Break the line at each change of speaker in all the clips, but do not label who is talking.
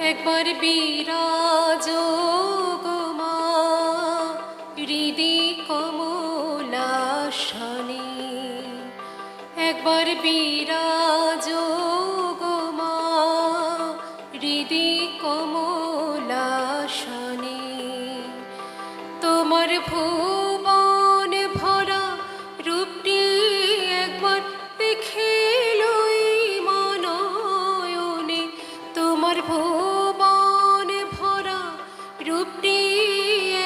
একবার বিরাজ গো মা হৃদি কমলাসনে, একবার বিরাজ গো মা হৃদি কমলাসনে। তোমার ভুবন ভরা রূপটি একবার দেখে লই মনয়নে, তোমার ভুবন ভরা রূপটি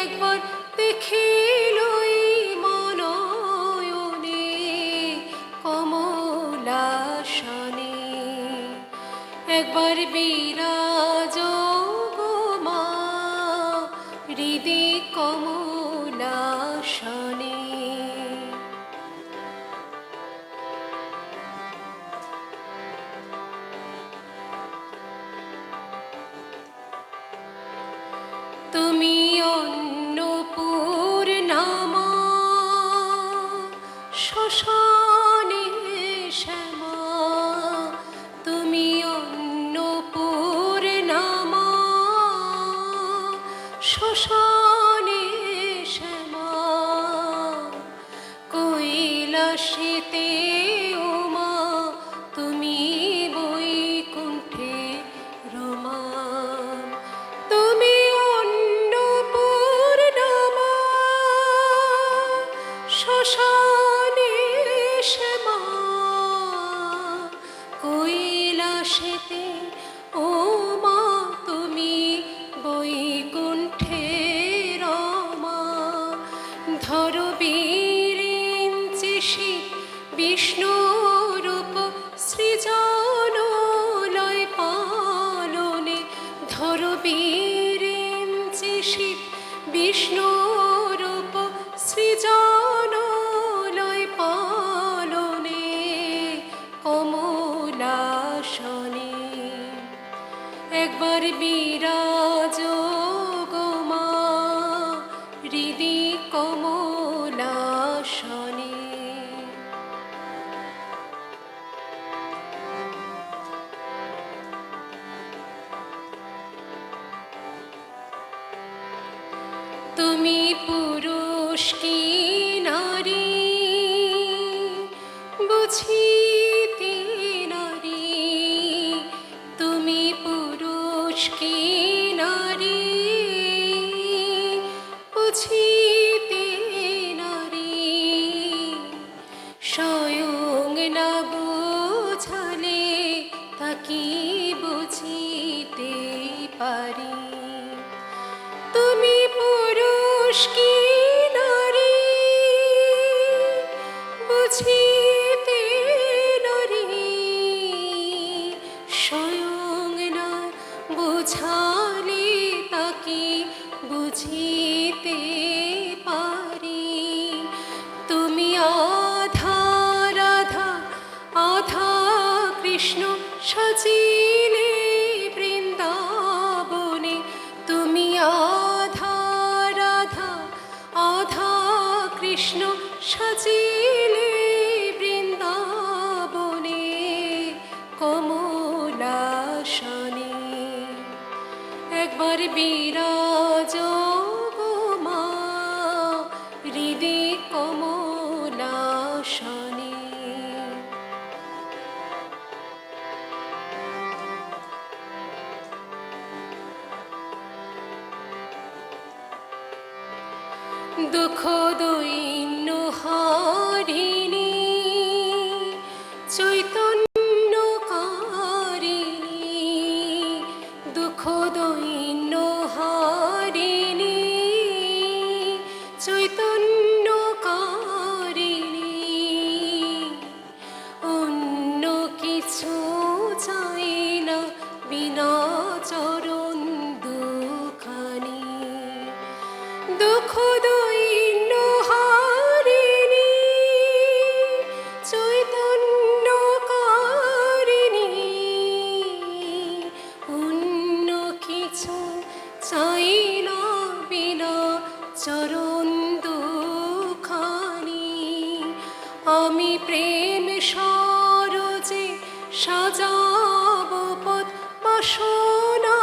একবার দেখে লই মনয়নে কমলাসনে। একবার বিরাজ গো মা হৃদি কমলাসনে। তুমি অন্নপূর্ণা মা শ্মশানে শ্যামা, তুমি অন্নপূর্ণা মা শ্মশানে শ্যামা। কৈলাসেতে ও মা তুমি বৈকুণ্ঠে রমা, তুমি অন্নপূর্ণা মা শ্মশানে শ্যামা। কৈলাসেতে ও মা তুমি বৈকুণ্ঠে রমা। ধরো বীরিঞ্চি শিব বিষ্ণুরূপ সৃজন লয় পালনে, ধরো বীরিঞ্চি শিব বিষ্ণুরূপ সৃজন লয় পালনে কমলাসনে। একবার বিরাজ গো মা হৃদি কমলাসনে। তুমি পুরুষ কি নারী বুঝিতে নারী, তুমি পুরুষ কি নারী বুঝিতে নারী। স্বয়ং না বুঝালে তাকি বুঝিতে পারি। তুমি পুরুষ কি নারী বুঝিতে নারী, স্বয়ং না বুঝালে তাকে বুঝিতে পারি। তুমি আধা রাধা আধা কৃষ্ণ সাজিলে বৃন্দাবনে, তুমি আধা রাধা আধা কৃষ্ণ সাজিলে বৃন্দাবনে কমলাসনে। একবার বিরাজ গো মা হৃদি কমলাসনে। দুঃখ দৈন্য হারিণী চৈতন্যকারিণী, দুঃখ দৈন্য হারিণী চৈতন্যকারিণী। অন্য কিছু চাই না বিনা চরণ দুখানি, দুঃখ দৈন্য হারিণী চৈতন্যকারিণী। অন্য কিছু চাই না বিনা চরণ দুখানি। আমি প্রেম সরোজে সাজাব পদ বাসনা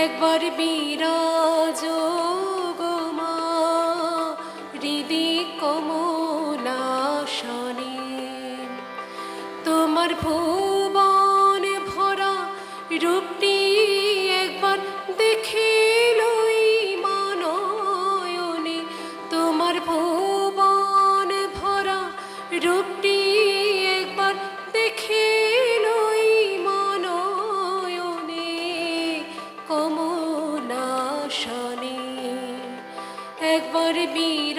একবার বিরাজ গো মা হৃদি কমলাসনে। তোমার ভুবন ভরা রূপটি একবার দেখে লই মানয়নে। তোমার ভুবন ভরা রূপটি একবার দেখে লই মানয়নে কমলাসনে। একবার বীর